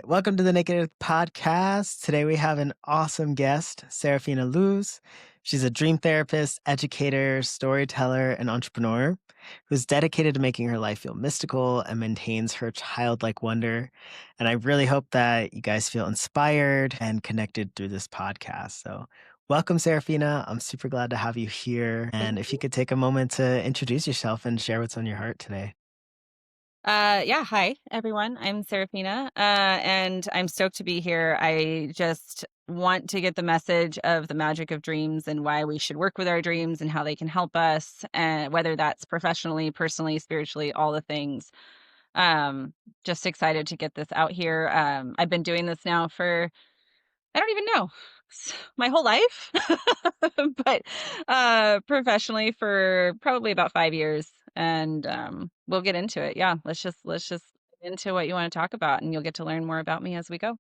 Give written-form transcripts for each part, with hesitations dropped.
Welcome to the Naked Earth podcast. Today we have an awesome guest, Serafina Luz. She's a dream therapist, educator, storyteller, and entrepreneur who's dedicated to making her life feel mystical and maintains her childlike wonder. And I really hope that you guys feel inspired and connected through this podcast. So, welcome, Serafina. I'm super glad to have you here. Thank And if you you. could take a moment to introduce yourself and share what's on your heart today. Yeah, hi everyone. I'm Serafina, and I'm stoked to be here. I just want to get the message of the magic of dreams and why we should work with our dreams and how they can help us, and whether that's professionally, personally, spiritually, all the things. Um, just excited to get this out here. I've been doing this now for I don't even know my whole life, but professionally for probably about 5 years, and we'll get into it. Yeah, let's just get into what you want to talk about, and you'll get to learn more about me as we go.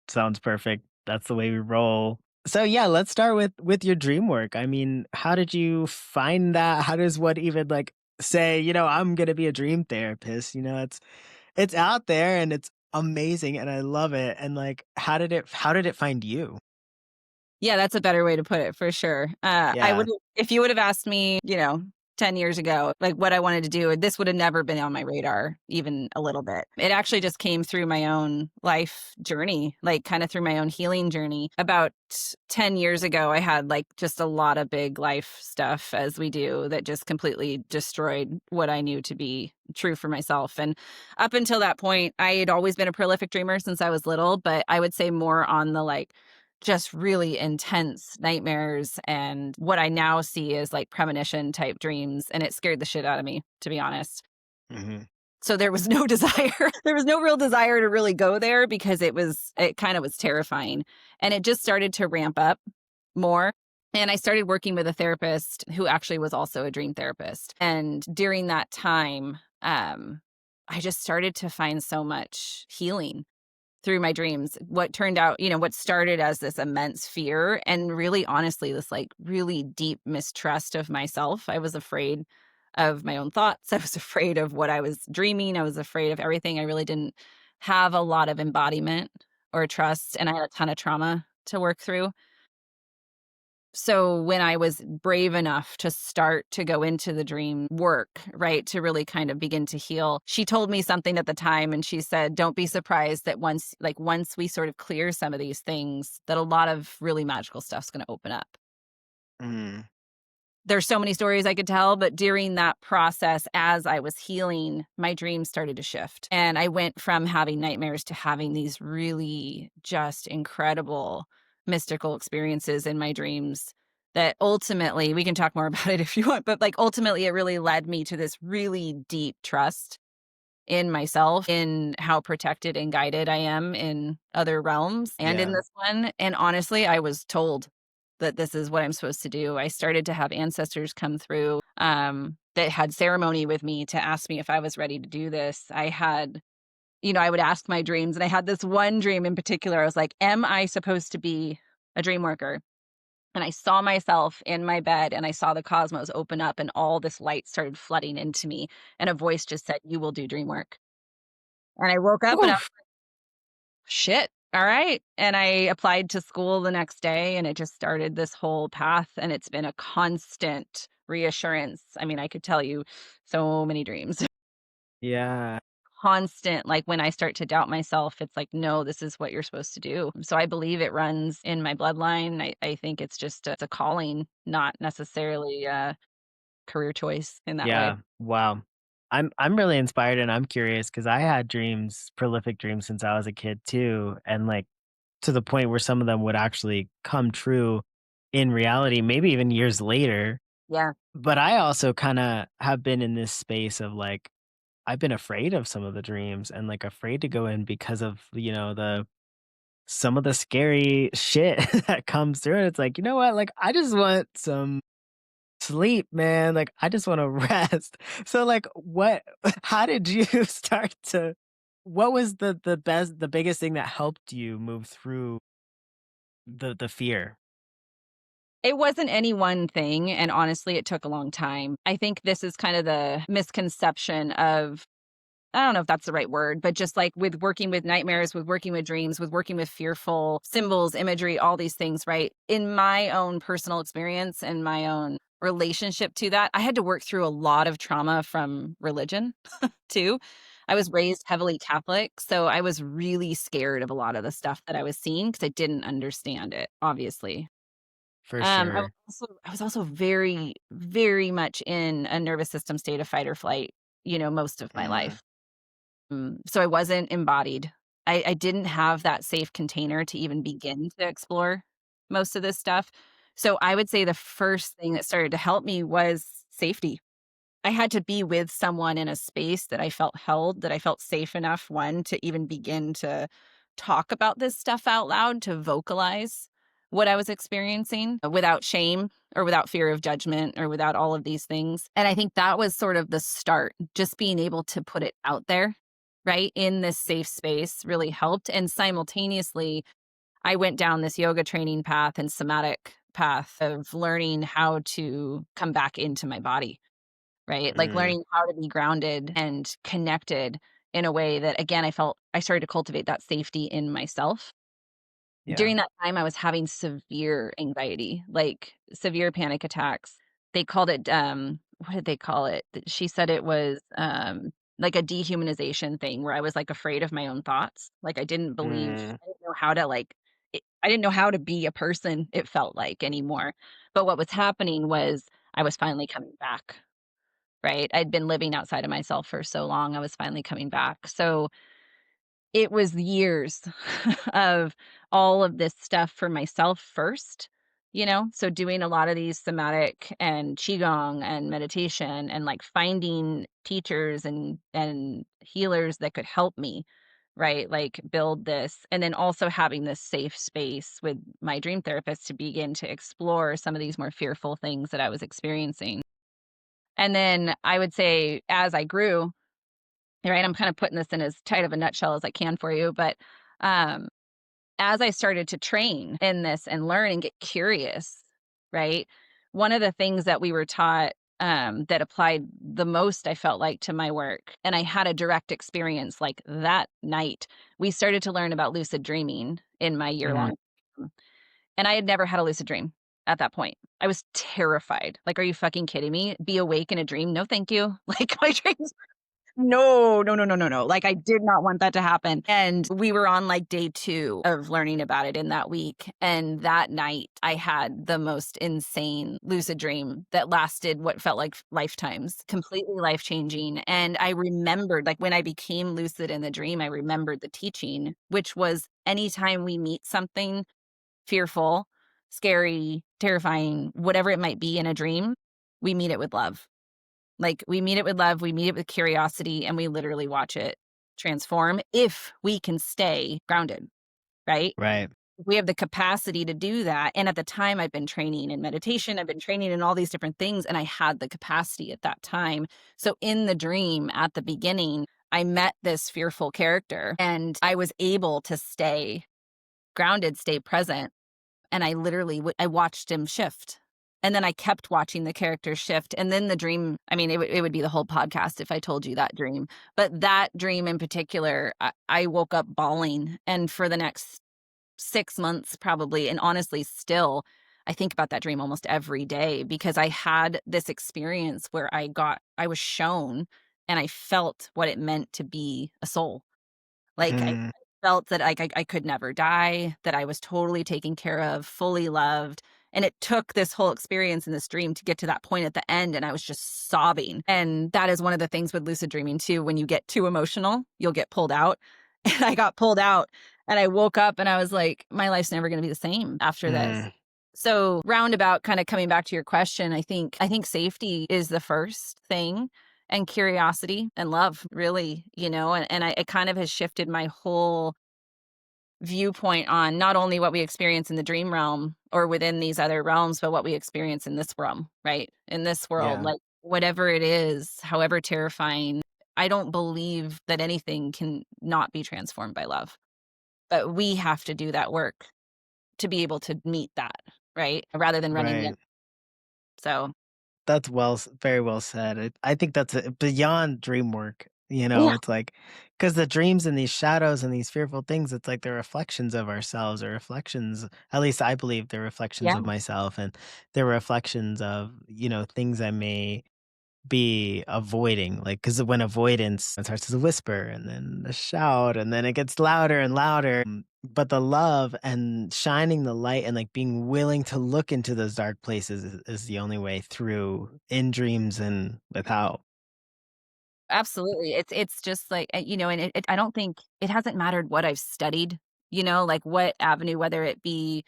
Sounds perfect. That's the way we roll. So yeah, let's start with your dream work. I mean, how did you find that? How does one even like say, I'm gonna be a dream therapist? It's out there and it's amazing and I love it. And like how did it find you? Yeah, that's a better way to put it for sure. I Yeah. would if you would have asked me, 10 years ago, like what I wanted to do, this would have never been on my radar even a little bit. It actually just came through my own life journey, like kind of through my own healing journey. About 10 years ago, I had like just a lot of big life stuff as we do that just completely destroyed what I knew to be true for myself. And up until that point, I had always been a prolific dreamer since I was little, but I would say more on the like just really intense nightmares and what I now see as like premonition type dreams. And it scared the shit out of me, to be honest. Hmm. So there was no desire. There was no real desire to really go there because it kind of was terrifying. And it just started to ramp up more. And I started working with a therapist who actually was also a dream therapist. And during that time, I just started to find so much healing through my dreams. What turned out, what started as this immense fear and really honestly, this like really deep mistrust of myself. I was afraid of my own thoughts. I was afraid of what I was dreaming. I was afraid of everything. I really didn't have a lot of embodiment or trust. And I had a ton of trauma to work through. So when I was brave enough to start to go into the dream work, right, to really kind of begin to heal, she told me something at the time and she said, "Don't be surprised that once we sort of clear some of these things, that a lot of really magical stuff's going to open up." Mm. There's so many stories I could tell, but during that process as I was healing, my dreams started to shift. And I went from having nightmares to having these really just incredible mystical experiences in my dreams that ultimately we can talk more about it if you want, but like ultimately it really led me to this really deep trust in myself, in how protected and guided I am in other realms and in Yeah. this one. And honestly, I was told that this is what I'm supposed to do. I started to have ancestors come through that had ceremony with me to ask me if I was ready to do this. I had, I would ask my dreams, and I had this one dream in particular. I was like, am I supposed to be a dream worker? And I saw myself in my bed and I saw the cosmos open up and all this light started flooding into me. And a voice just said, "You will do dream work." And I woke up and I was Oof. like, "Shit, all right." And I applied to school the next day and it just started this whole path. And it's been a constant reassurance. I mean, I could tell you so many dreams. Yeah. Constant, like when I start to doubt myself, it's like, no, this is what you're supposed to do. So I believe it runs in my bloodline. I think it's just it's a calling, not necessarily a career choice in that way. Yeah. Wow. I'm really inspired and I'm curious because I had dreams, prolific dreams since I was a kid too. And like to the point where some of them would actually come true in reality, maybe even years later. Yeah. But I also kind of have been in this space of like, I've been afraid of some of the dreams and like afraid to go in because of, some of the scary shit that comes through. And it's like, you know what? Like, I just want some sleep, man. Like, I just want to rest. So, like, how did you start to, what was the biggest thing that helped you move through the fear? It wasn't any one thing, and honestly, it took a long time. I think this is kind of the misconception of I don't know if that's the right word, but just like with working with nightmares, with working with dreams, with working with fearful symbols, imagery, all these things, right? In my own personal experience and my own relationship to that, I had to work through a lot of trauma from religion too. I was raised heavily Catholic, so I was really scared of a lot of the stuff that I was seeing because I didn't understand it, obviously. For sure. I was also very, very much in a nervous system state of fight or flight, most of my Mm, life. So I wasn't embodied. I didn't have that safe container to even begin to explore most of this stuff. So I would say the first thing that started to help me was safety. I had to be with someone in a space that I felt held, that I felt safe enough, one, to even begin to talk about this stuff out loud, to vocalize what I was experiencing without shame or without fear of judgment or without all of these things. And I think that was sort of the start, just being able to put it out there, right, in this safe space really helped. And simultaneously, I went down this yoga training path and somatic path of learning how to come back into my body, right? Like mm, learning how to be grounded and connected in a way that, again, I felt I started to cultivate that safety in myself. yeah. During that time, I was having severe anxiety, like severe panic attacks. They called it, what did they call it? She said it was like a dehumanization thing where I was like afraid of my own thoughts. Like Mm, I didn't know how to I didn't know how to be a person, it felt like anymore. But what was happening was I was finally coming back. Right? I'd been living outside of myself for so long, I was finally coming back. So, it was years of all of this stuff for myself first, So doing a lot of these somatic and qigong and meditation and, like, finding teachers and healers that could help me, right? Like, build this, and then also having this safe space with my dream therapist to begin to explore some of these more fearful things that I was experiencing. And then I would say as I grew, right, I'm kind of putting this in as tight of a nutshell as I can for you, but um, as I started to train in this and learn and get curious, right, one of the things that we were taught that applied the most, I felt like, to my work, and I had a direct experience like that night, we started to learn about lucid dreaming in my year mhm. long. And I had never had a lucid dream at that point. I was terrified. Like, "Are you fucking kidding me? Be awake in a dream? No, thank you." Like, my dreams no, no, no, no, no, no. Like, I did not want that to happen. And we were on, like, day 2 of learning about it in that week, and that night, I had the most insane lucid dream that lasted what felt like lifetimes, completely life-changing, and I remembered, like, when I became lucid in the dream, I remembered the teaching, which was anytime we meet something fearful, scary, terrifying, whatever it might be in a dream, we meet it with love. Like, we meet it with love, we meet it with curiosity, and we literally watch it transform if we can stay grounded, right? Right. We have the capacity to do that, and at the time, I've been training in meditation, I've been training in all these different things, and I had the capacity at that time. So in the dream, at the beginning, I met this fearful character, and I was able to stay grounded, stay present, and I literally I watched him shift. And then I kept watching the character shift, and then the dream, I mean, it would be the whole podcast if I told you that dream, but that dream in particular, I woke up bawling, and for the next 6 months probably, and honestly still, I think about that dream almost every day because I had this experience where I was shown and I felt what it meant to be a soul. Like, I Mm, felt that I could never die, that I was totally taken care of, fully loved, and it took this whole experience in this dream to get to that point at the end, and I was just sobbing, and that is one of the things with lucid dreaming too, when you get too emotional, you'll get pulled out, and I got pulled out, and I woke up and I was like, "My life's never gonna be the same after this." mm, So, roundabout, kinda coming back to your question, I think safety is the first thing, and curiosity and love, really, and it kind of has shifted my whole viewpoint on not only what we experience in the dream realm or within these other realms, but what we experience in this realm, right? In this world, yeah. like whatever it is, however terrifying, I don't believe that anything can not be transformed by love. But we have to do that work to be able to meet that, right? Rather than running the Right. so That's very well said. I think that's beyond dream work. Yeah. It's like, because the dreams and these shadows and these fearful things, it's like they're reflections of ourselves, or reflections, at least I believe they're reflections Yeah. of myself, and they're reflections of, things I may be avoiding, like, because when avoidance, it starts as a whisper and then a shout, and then it gets louder and louder. But the love and shining the light and, like, being willing to look into those dark places is the only way through, in dreams and without. Absolutely. It's just like, and I don't think it hasn't mattered what I've studied, like what avenue, whether it be,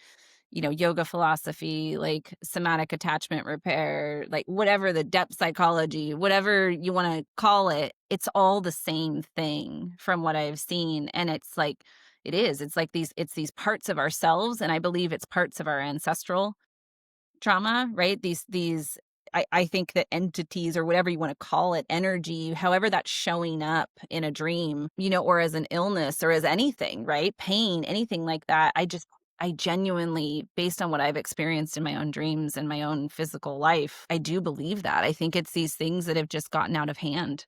yoga philosophy, like somatic attachment repair, like whatever the depth psychology, whatever you want to call it, it's all the same thing from what I've seen. And it's like, it's like it's these parts of ourselves. And I believe it's parts of our ancestral trauma, right? These I think that entities or whatever you wanna call it, energy, however that's showing up in a dream, or as an illness or as anything, right? Pain, anything like that. I genuinely, based on what I've experienced in my own dreams and my own physical life, I do believe that. I think it's these things that have just gotten out of hand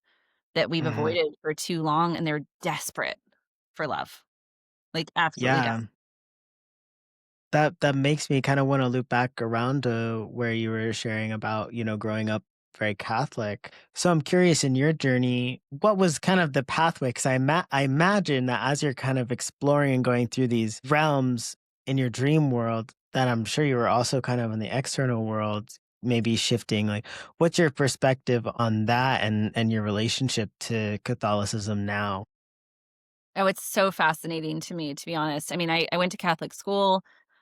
that we've Mhm. avoided for too long, and they're desperate for love, like, absolutely Yeah. That makes me kinda wanna loop back around to where you were sharing about, growing up very Catholic. So I'm curious, in your journey, what was kind of the pathway? 'Cause I imagine that as you're kind of exploring and going through these realms in your dream world, that I'm sure you were also kind of in the external world, maybe shifting, like, what's your perspective on that, and your relationship to Catholicism now? Oh, it's so fascinating to me, to be honest. I mean, I went to Catholic school.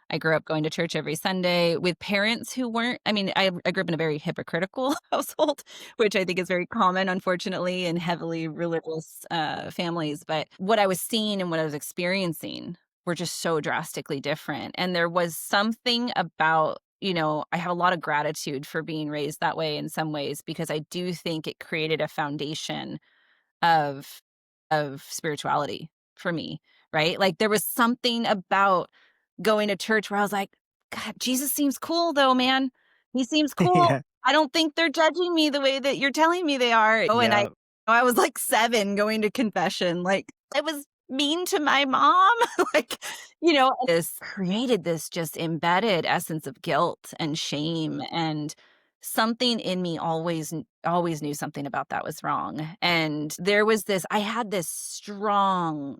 I grew up going to church every Sunday with parents who weren't, I mean, I grew up in a very hypocritical household, which I think is very common, unfortunately, in heavily religious families. But what I was seeing and what I was experiencing were just so drastically different. And there was something about, I have a lot of gratitude for being raised that way in some ways, because I do think it created a foundation of spirituality for me, right? Like, there was something about going to church where I was like, "God, Jesus seems cool though, man. He seems cool. Yeah. I don't think they're judging me the way that you're telling me they are." Oh, and Yeah. I was, like, 7 going to confession, like, I was mean to my mom, like, this created this just embedded essence of guilt and shame, and something in me always knew something about that was wrong. And there was this I had this strong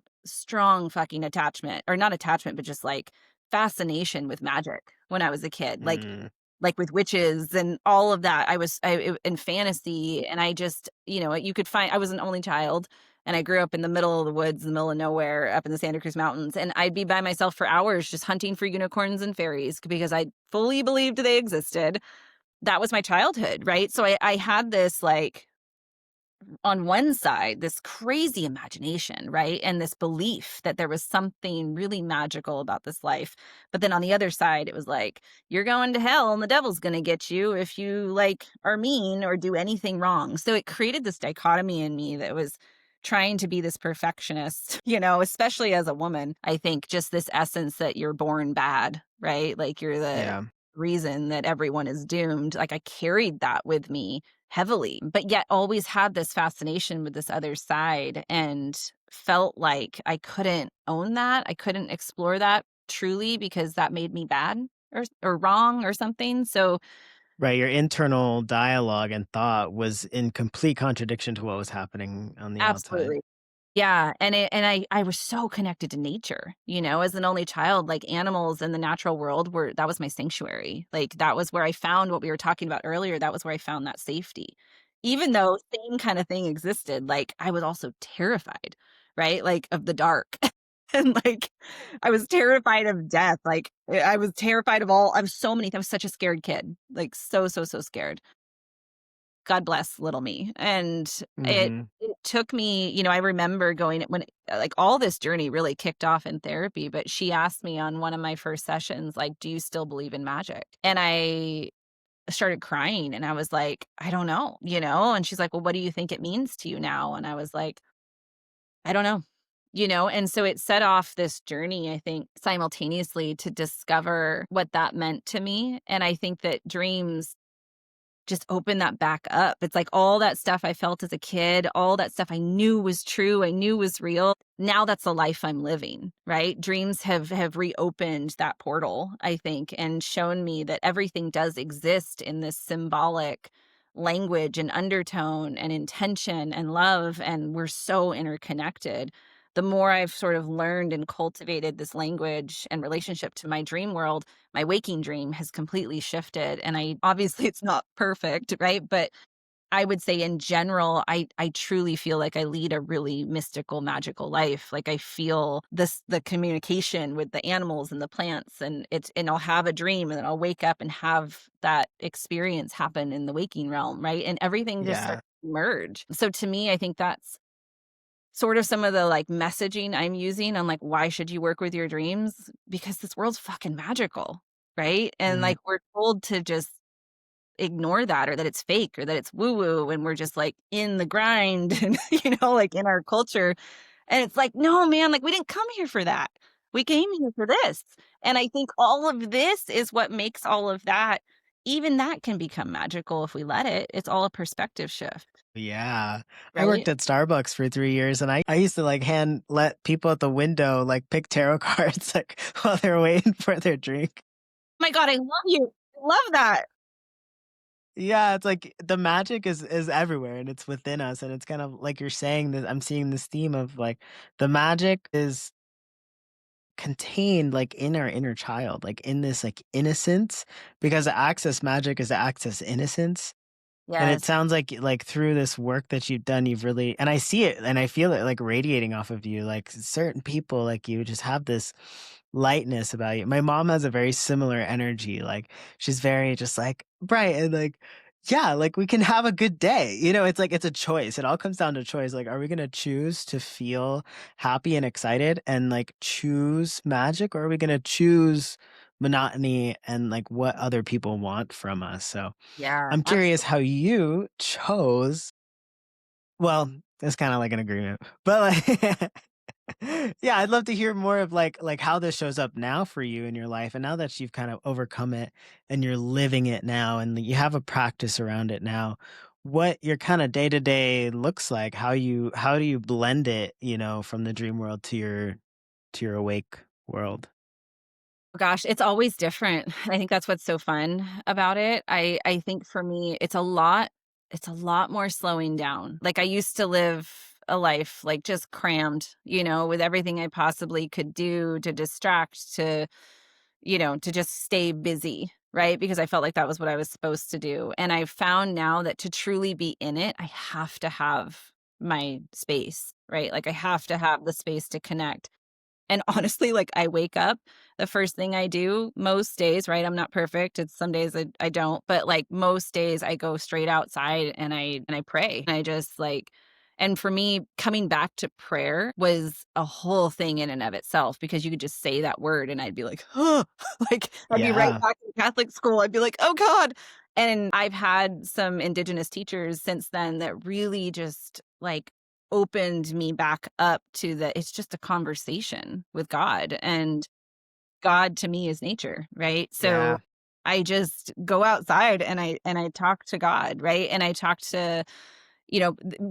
fucking attachment, or not attachment, but just like fascination with magic when I was a kid. Mm. Like with witches and all of that. In fantasy, and I just, you could find I was an only child, and I grew up in the middle of the woods, in the middle of nowhere, up in the Santa Cruz Mountains, and I'd be by myself for hours just hunting for unicorns and fairies because I fully believed they existed. That was my childhood, right? So I had this, like, on one side, this crazy imagination, right? And this belief that there was something really magical about this life. But then on the other side, it was like, you're going to hell and the devil's going to get you if you, like, are mean or do anything wrong. So it created this dichotomy in me that was trying to be this perfectionist, especially as a woman. I think just this essence that you're born bad, right? Like, you're the Yeah. reason that everyone is doomed. Like, I carried that with me heavily, but yet always had this fascination with this other side, and felt like I couldn't own that. I couldn't explore that truly because that made me bad or wrong or something. So Right, your internal dialogue and thought was in complete contradiction to what was happening on the outside. absolutely. Yeah, and I was so connected to nature, as an only child, like, animals in the natural world that was my sanctuary. Like, that was where I found what we were talking about earlier, that was where I found that safety. Even though same kinda thing existed, like, I was also terrified, right, like, of the dark. And, like, I was terrified of death, like, I was terrified of so many I was such a scared kid, like, so, so, so scared. God bless little me. And Mhm. it took me, I remember going like, all this journey really kicked off in therapy, but she asked me on one of my first sessions, like, "Do you still believe in magic?" And I started crying, and I was like, "I don't know," and she's like, "Well, what do you think it means to you now?" And I was like, "I don't know." And so it set off this journey, I think, simultaneously, to discover what that meant to me. And I think that dreams just open that back up. It's like all that stuff I felt as a kid, all that stuff I knew was true, I knew was real. Now that's the life I'm living, right? Dreams have reopened that portal, I think, and shown me that everything does exist in this symbolic language and undertone and intention and love, and we're so interconnected. The more I've sort of learned and cultivated this language and relationship to my dream world, my waking dream has completely shifted. And I obviously it's not perfect, right? But I would say in general, I truly feel like I lead a really mystical, magical life. Like I feel the communication with the animals and the plants, and I'll have a dream and then I'll wake up and have that experience happen in the waking realm, right? And everything just Yeah. starts to merge. So to me, I think that's sort of some of the, like, messaging I'm using on, like, why should you work with your dreams? Because this world's fucking magical, right? And, Mhm. like, we're told to just ignore that or that it's fake or that it's woo woo and we're just, like, in the grind and, like, in our culture. And it's like, "No, man, like, we didn't come here for that. We came here for this." And I think all of this is what makes all of that even that can become magical if we let it. It's all a perspective shift, Yeah. I worked right? at Starbucks for 3 years, and I used to, like, hand let people at the window, like, pick tarot cards, like, while they're waiting for their drink. My god, I love you. I love that. Yeah, it's like the magic is everywhere, and it's within us, and it's kind of like you're saying that I'm seeing this theme of, like, the magic is contained, like, in our inner child, like, in this, like, innocence, because to access magic is to access innocence. And it Yes. sounds like through this work that you've done, you've really and I see it and I feel it like radiating off of you. Like certain people like you just have this lightness about you. My mom has a very similar energy. Like she's very just like bright and like yeah, like we can have a good day. You know, it's like it's a choice. It all comes down to choice. Like, are we gonna choose to feel happy and excited and like choose magic, or are we gonna choose monotony and like what other people want from us? So Yeah, I'm curious absolutely. how you chose well, it's kinda like an agreement, but, like yeah, I'd love to hear more of, like, how this shows up now for you in your life, and now that you've kind of overcome it and you're living it now and you have a practice around it now, what your kinda day-to-day looks like, how do you blend it, from the dream world to your awake world? Gosh, it's always different. I think that's what's so fun about it. I think for me, it's a lot more slowing down. Like, I used to live a life, like, just crammed, with everything I possibly could do to distract, to just stay busy, right? Because I felt like that was what I was supposed to do. And I found now that to truly be in it, I have to have my space, right? Like, I have to have the space to connect. And honestly, like, I wake up, the first thing I do most days, right, I'm not perfect, it's some days I don't, but, like, most days I go straight outside and I pray, and I just, like and for me, coming back to prayer was a whole thing in and of itself because you could just say that word and I'd be like, "Huh," like, I'd be right Yeah. back in Catholic school, I'd be like, "Oh god," and I've had some indigenous teachers since then that really just, like, opened me back up to the it's just a conversation with God, and God to me is nature, right? So Yeah. I just go outside and I talk to God, right? And I talk to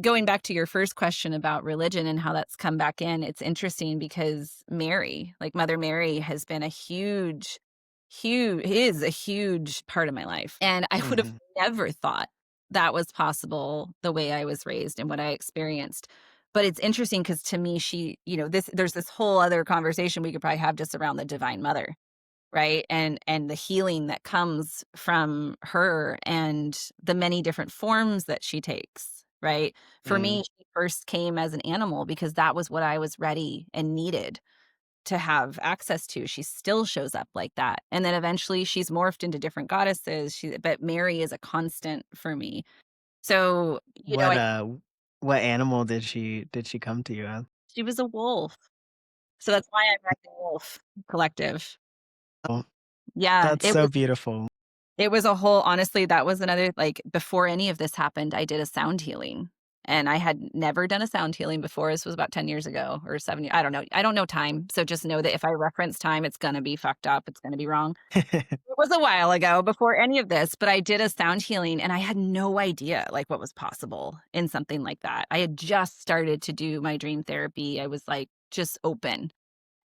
going back to your first question about religion and how that's come back in, it's interesting because Mary, like Mother Mary, has been a huge is a huge part of my life. And I would have Mhm. never thought that was possible the way I was raised and what I experienced. But it's interesting because to me, there's this whole other conversation we could probably have just around the Divine Mother, right? And the healing that comes from her and the many different forms that she takes, right? For Mm. me, she first came as an animal because that was what I was ready and needed to have access to. She still shows up like that. And then eventually she's morphed into different goddesses. But Mary is a constant for me. So, What, what animal did she come to you as? she was a wolf. So that's why I'm at the wolf collective. Oh, Yeah, that's so beautiful. it was a whole honestly, that was another like, before any of this happened, I did a sound healing. And I had never done a sound healing before. This was about 10 years ago or 7 I don't know. I don't know time. So just know that if I reference time, it's gonna be fucked up. It's gonna be wrong. It was a while ago before any of this, but I did a sound healing and I had no idea like what was possible in something like that. I had just started to do my dream therapy. I was like just open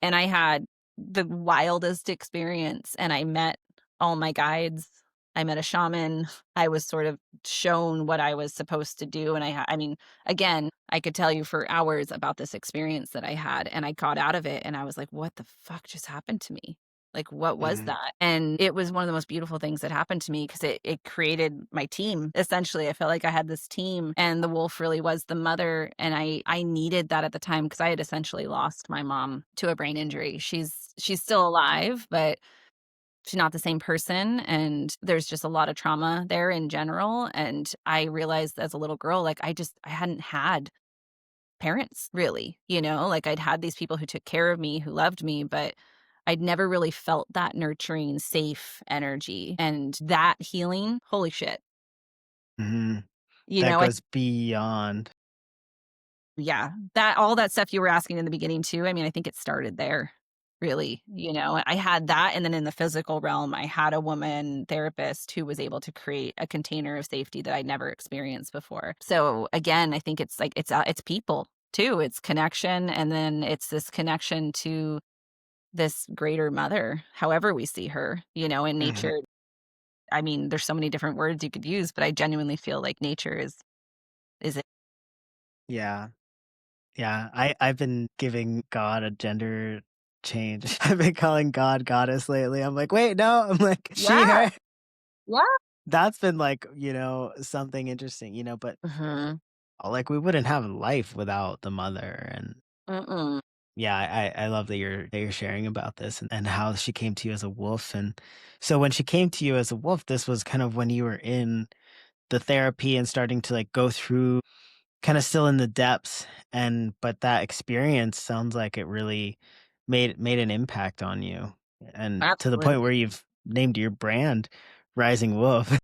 and I had the wildest experience and I met all my guides. I met a shaman. I was sort of shown what I was supposed to do and I mean, again, I could tell you for hours about this experience that I had and I got out of it and I was like, what the fuck just happened to me? Like, what was Mhm, that? And it was one of the most beautiful things that happened to me because it created my team. Essentially, I felt like I had this team and the wolf really was the mother. And I needed that at the time because I had essentially lost my mom to a brain injury. She's still alive, but she's not the same person. And there's just a lot of trauma there in general. And I realized as a little girl, like I hadn't had parents really, like I'd had these people who took care of me, who loved me, but I'd never really felt that nurturing, safe energy and that healing. Holy shit. mhm. You That know, I goes beyond. Yeah, that all that stuff you were asking in the beginning too, I mean, I think it started there, really, I had that, and then in the physical realm, I had a woman therapist who was able to create a container of safety that I'd never experienced before. So, again, I think it's like it's people too, it's connection, and then it's this connection to this greater mother, however we see her, in Mhm. nature. I mean, there's so many different words you could use, but I genuinely feel like nature is it. Yeah. Yeah, I've been giving God a gender change. I've been calling God goddess lately. I'm like, "Wait, no." I'm like, "She, Yeah, her." yeah. That's been like, something interesting, but, Mhm. like, we wouldn't have life without the mother, and Mm-mm. yeah, I love that you're sharing about this and how she came to you as a wolf, and so when she came to you as a wolf, this was kind of when you were in the therapy and starting to, like, go through kinda still in the depths, and but that experience sounds like it really made an impact on you, and to the point Absolutely. where you've named your brand Rising Wolf.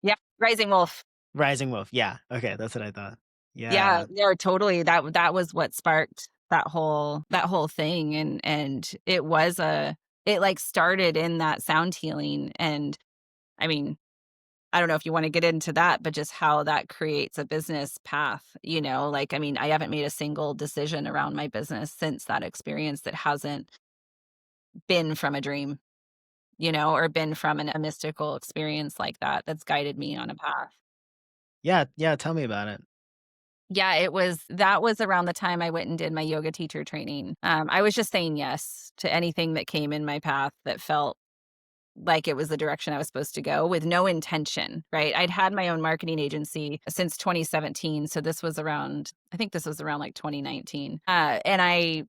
Yeah, Rising Wolf. Rising Wolf, yeah, okay, that's what I thought. Yeah, Yeah, no, totally. That was what sparked that whole thing, and it, like, started in that sound healing, and, I mean, I don't know if you wanna get into that, but just how that creates a business path, like, I mean, I haven't made a single decision around my business since that experience that hasn't been from a dream, or been from a mystical experience like that that's guided me on a path. yeah, yeah, tell me about it. Yeah, that was around the time I went and did my yoga teacher training. I was just saying yes to anything that came in my path that felt like it was the direction I was supposed to go with no intention, right? I'd had my own marketing agency since 2017, so this was around I think this was around, like, 2019. And I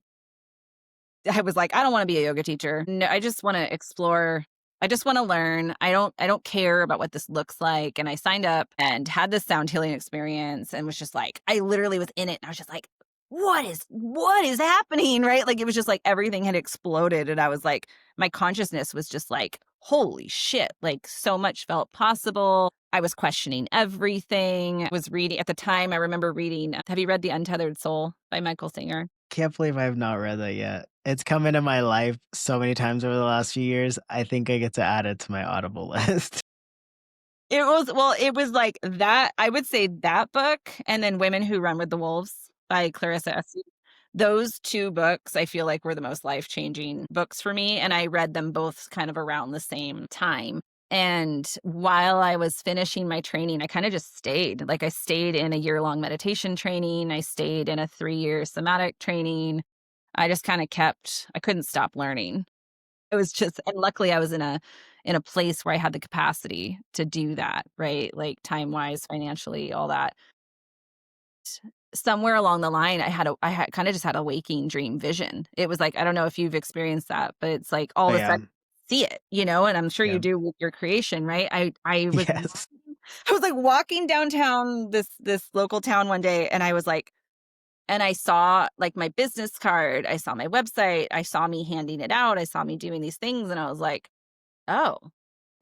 was like, "I don't wanna be a yoga teacher. No, I just wanna explore. I just wanna learn. I don't care about what this looks like." And I signed up and had this sound healing experience and was just like I literally was in it and I was just like, what is happening?" Right? Like, it was just like everything had exploded and I was like my consciousness was just like, "Holy shit." Like, so much felt possible. I was questioning everything. I was reading at the time, I remember reading have you read The Untethered Soul by Michael Singer? Can't believe I have not read that yet. It's come into my life so many times over the last few years, I think I get to add it to my Audible list. It was like that I would say that book and then Women Who Run with the Wolves by Clarissa Estes. Those 2 books I feel like were the most life-changing books for me, and I read them both kind of around the same time. And while I was finishing my training, I kinda just stayed. Like, I stayed in a year-long meditation training, I stayed in a 3-year somatic training. I just kinda kept I couldn't stop learning. It was just and luckily I was in a place where I had the capacity to do that, right? Like time-wise, financially, all that. Somewhere along the line, I had kinda just had a waking dream vision. It was like I don't know if you've experienced that, but it's like all Oh, of a yeah. sudden see it, and I'm sure you Yeah. do with your creation, right? I was Yes. I was, like, walking downtown this local town one day, and I was like and I saw, like, my business card, I saw my website, I saw me handing it out, I saw me doing these things, and I was like, "Oh,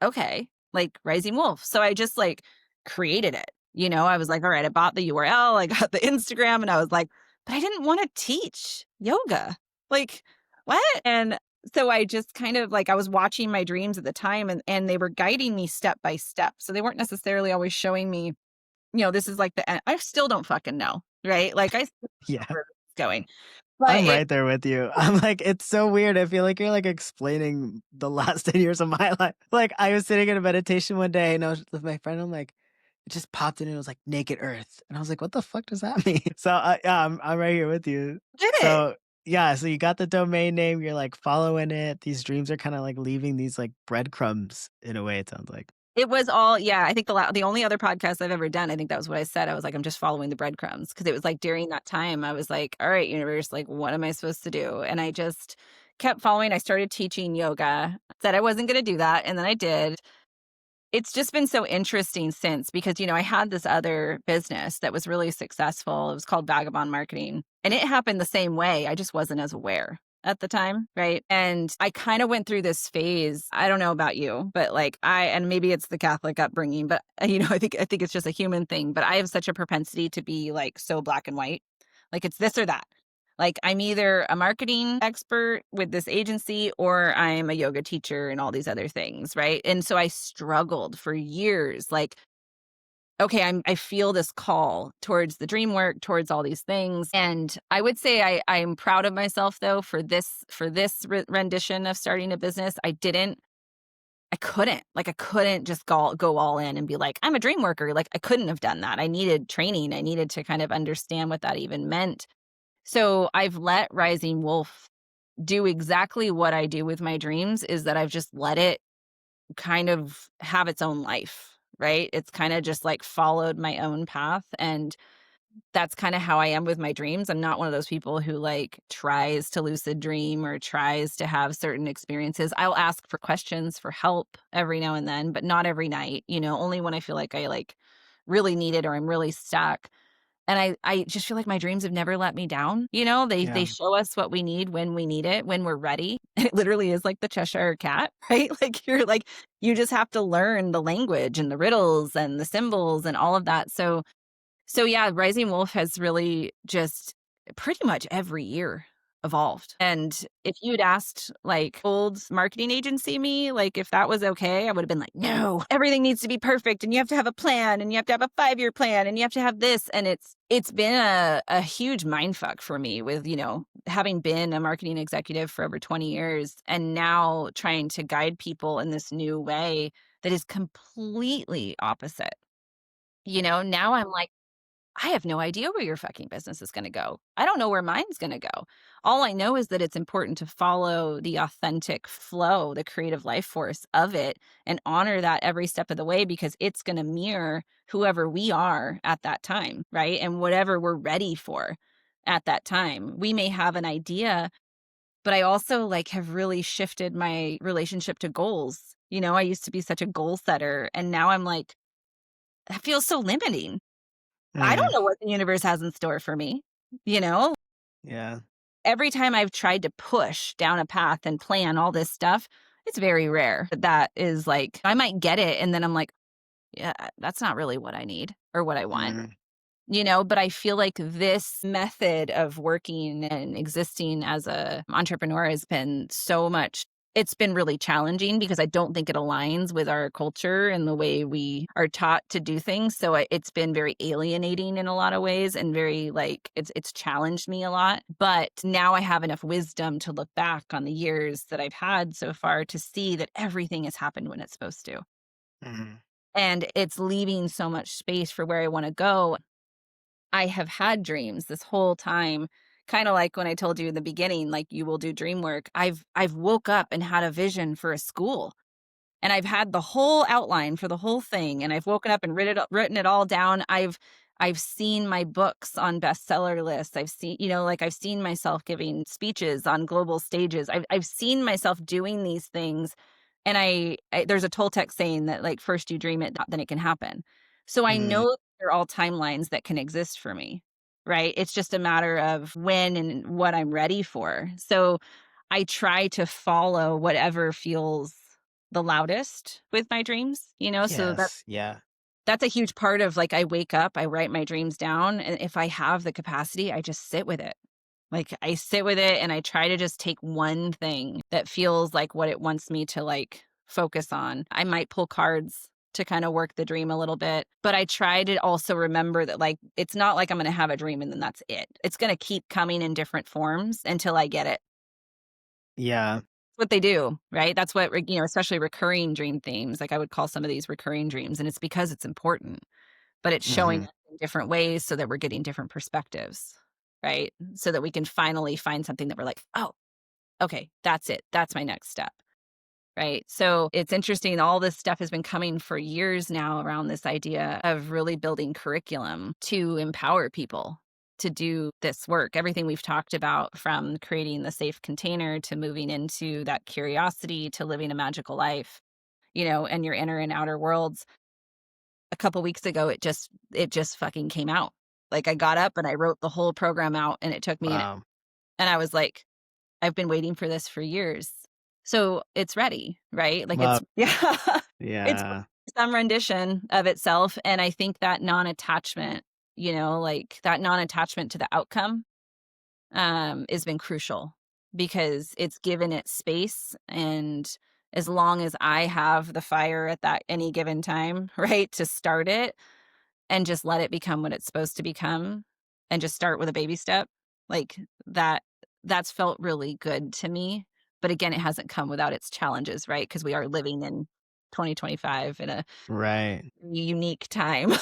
okay." Like, Rising Wolf. So I just, like, created it. I was like, all right, I bought the URL, I got the Instagram, and I was like, but I didn't want to teach yoga. Like, what? And so I just kind of like, I was watching my dreams at the time, and they were guiding me step by step. So they weren't necessarily always showing me, this is like the end. I still don't fucking know. Right. Like I still don't know Yeah. where this is going. But I'm right there with you. I'm like, it's so weird. I feel like you're like explaining the last 10 years of my life. Like, I was sitting in a meditation one day and I was with my friend. I'm like, it just popped in and it was like naked earth. And I was like, what the fuck does that mean? So, yeah, I'm right here with you. did it. So, yeah, so you got the domain name. You're like following it. These dreams are kind of like leaving these like breadcrumbs in a way, it sounds like. It was all yeah, I think the only other podcast I've ever done, I think that was what I said. I was like, "I'm just following the breadcrumbs," because it was like during that time, I was like, "All right, universe, like, what am I supposed to do?" And I just kept following. I started teaching yoga, said I wasn't gonna do that, and then I did. It's just been so interesting since because, I had this other business that was really successful. It was called Vagabond Marketing, and it happened the same way. I just wasn't as aware at the time, right? And I kind of went through this phase. I don't know about you, but like and maybe it's the Catholic upbringing, but I think it's just a human thing, but I have such a propensity to be like so black and white. Like it's this or that. Like, I'm either a marketing expert with this agency or I'm a yoga teacher and all these other things, right? And so I struggled for years. Like, okay, I feel this call towards the dream work, towards all these things. And I would say I'm proud of myself though for this rendition of starting a business. I couldn't just go all in and be like, I'm a dream worker. Like I couldn't have done that. I needed training. I needed to kind of understand what that even meant. So I've let Rising Wolf do exactly what I do with my dreams is that I've just let it kind of have its own life, right? It's kind of just like followed my own path. And that's kind of how I am with my dreams. I'm not one of those people who like tries to lucid dream or tries to have certain experiences. I'll ask for questions for help every now and then, but not every night, only when I feel like I like really need it or I'm really stuck. And I just feel like my dreams have never let me down, they Yeah. show us what we need when we need it, when we're ready. And it literally is like the Cheshire Cat, right? Like you just have to learn the language and the riddles and the symbols and all of that. So yeah, Rising Wolf has really just pretty much every year evolved. And if you'd asked like old marketing agency me, like if that was okay, I would have been like, no, everything needs to be perfect and you have to have a plan and you have to have a 5-year plan and you have to have this. And it's been a huge mindfuck for me with, having been a marketing executive for over 20 years and now trying to guide people in this new way that is completely opposite. Now I'm like, I have no idea where your fucking business is gonna go. I don't know where mine's gonna go. All I know is that it's important to follow the authentic flow, the creative life force of it, and honor that every step of the way because it's gonna mirror whoever we are at that time, right? And whatever we're ready for at that time. We may have an idea, but I also like have really shifted my relationship to goals. I used to be such a goal setter, and now I'm like, that feels so limiting. I don't Mm, know what the universe has in store for me, you know? yeah. Every time I've tried to push down a path and plan all this stuff, it's very rare that is like, I might get it and then I'm like, yeah, that's not really what I need or what I want. Mm, But I feel like this method of working and existing as a entrepreneur has been so much it's been really challenging because I don't think it aligns with our culture and the way we are taught to do things. So it's been very alienating in a lot of ways and very like it's challenged me a lot. But now I have enough wisdom to look back on the years that I've had so far to see that everything has happened when it's supposed to. mhm. And it's leaving so much space for where I want to go. I have had dreams this whole time, kinda like when I told you in the beginning, like, you will do dream work. I've woke up and had a vision for a school, and I've had the whole outline for the whole thing, and I've woken up and written it all down. I've seen my books on bestseller lists. I've seen like, I've seen myself giving speeches on global stages. I've seen myself doing these things, and there's a Toltec saying that, like, "First you dream it, then it can happen." So I Mm, know they're all timelines that can exist for me, right? It's just a matter of when and what I'm ready for. So I try to follow whatever feels the loudest with my dreams, so that yes, yeah. That's a huge part of, like, I wake up, I write my dreams down, and if I have the capacity, I just sit with it. Like, I sit with it and I try to just take one thing that feels like what it wants me to, like, focus on. I might pull cards to kinda work the dream a little bit, but I try to also remember that, like, it's not like I'm gonna have a dream and then that's it. It's gonna keep coming in different forms until I get it. Yeah. What they do, right? That's what, you know, especially recurring dream themes, like, I would call some of these recurring dreams, and it's because it's important, but it's showing Mhm. up in different ways so that we're getting different perspectives, right? So that we can finally find something that we're like, "Oh, okay, that's it. That's my next step." Right? So, it's interesting, all this stuff has been coming for years now around this idea of really building curriculum to empower people to do this work. Everything we've talked about, from creating the safe container to moving into that curiosity to living a magical life, you know, and your inner and outer worlds. A couple weeks ago, it just fucking came out. Like, I got up and I wrote the whole program out, and it took me Wow. and I was like, "I've been waiting for this for years." So, it's ready, right? Like, Wow. it's yeah. It's Yeah. some rendition of itself, and I think that non-attachment, you know, like, that non-attachment to the outcome, has been crucial because it's given it space, and as long as I have the fire at that any given time, right, to start it and just let it become what it's supposed to become and just start with a baby step, like, that that's felt really good to me, but again, it hasn't come without its challenges, right? Because we are living in 2025 in a Right. unique time.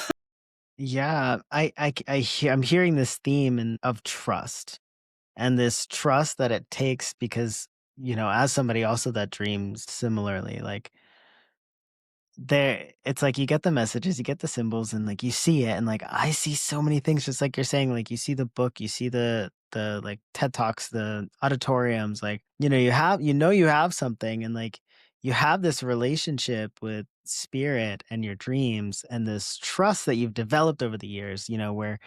Yeah. I'm hearing this theme of trust, and this trust that it takes because, as somebody also that dreams similarly, like, it's like you get the messages, you get the symbols, and, like, you see it, and, like, I see so many things just like you're saying, like, you see the book, you see the, like, TED Talks, the auditoriums, like, you have something, and, like, you have this relationship with spirit and your dreams and this trust that you've developed over the years, where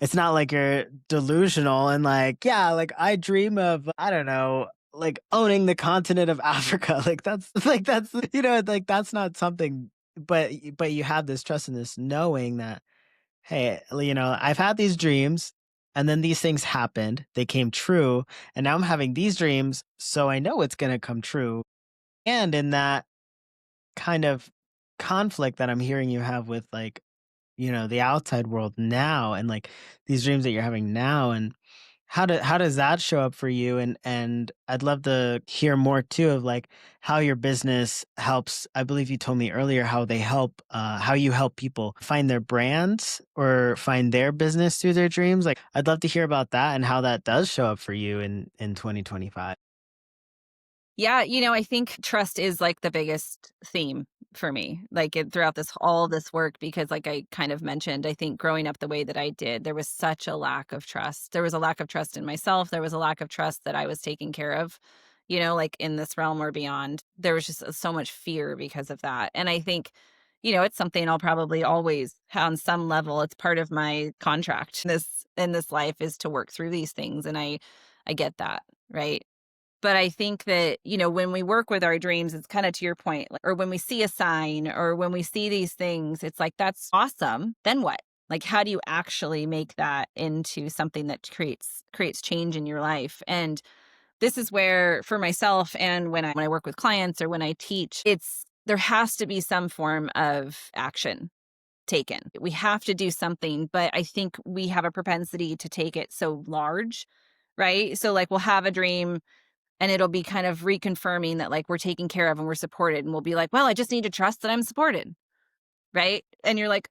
it's not like you're delusional and like, yeah, like I dream of, I don't know, like owning the continent of Africa. Like like that's not something, but you have this trust in this knowing that, hey, I've had these dreams and then these things happened, they came true, and now I'm having these dreams, so I know it's going to come true. And in that kind of conflict that I'm hearing you have with, like, the outside world now, and like these dreams that you're having now, and how does that show up for you? And I'd love to hear more too of like how your business helps. I believe you told me earlier how you help people find their brands or find their business through their dreams. Like, I'd love to hear about that and how that does show up for you in 2025. Yeah, you know, I think trust is, like, the biggest theme for me, like, throughout this all this work because, like I kind of mentioned, I think growing up the way that I did, there was such a lack of trust. There was a lack of trust in myself, there was a lack of trust that I was taken care of, you know, like, in this realm or beyond. There was just so much fear because of that, and I think, you know, it's something I'll probably always on some level, it's part of my contract in this life is to work through these things, and I get that, right? But I think that, you know, when we work with our dreams, it's kind of to your point, or when we see a sign or when we see these things, it's like, that's awesome. Then what? Like, how do you actually make that into something that creates change in your life? And this is where, for myself, and when I work with clients or when I teach, it's there has to be some form of action taken. We have to do something, but I think we have a propensity to take it so large, right? So, like, we'll have a dream and it'll be kind of reconfirming that, like, we're taken care of and we're supported, and we'll be like, "Well, I just need to trust that I'm supported," right? And you're like,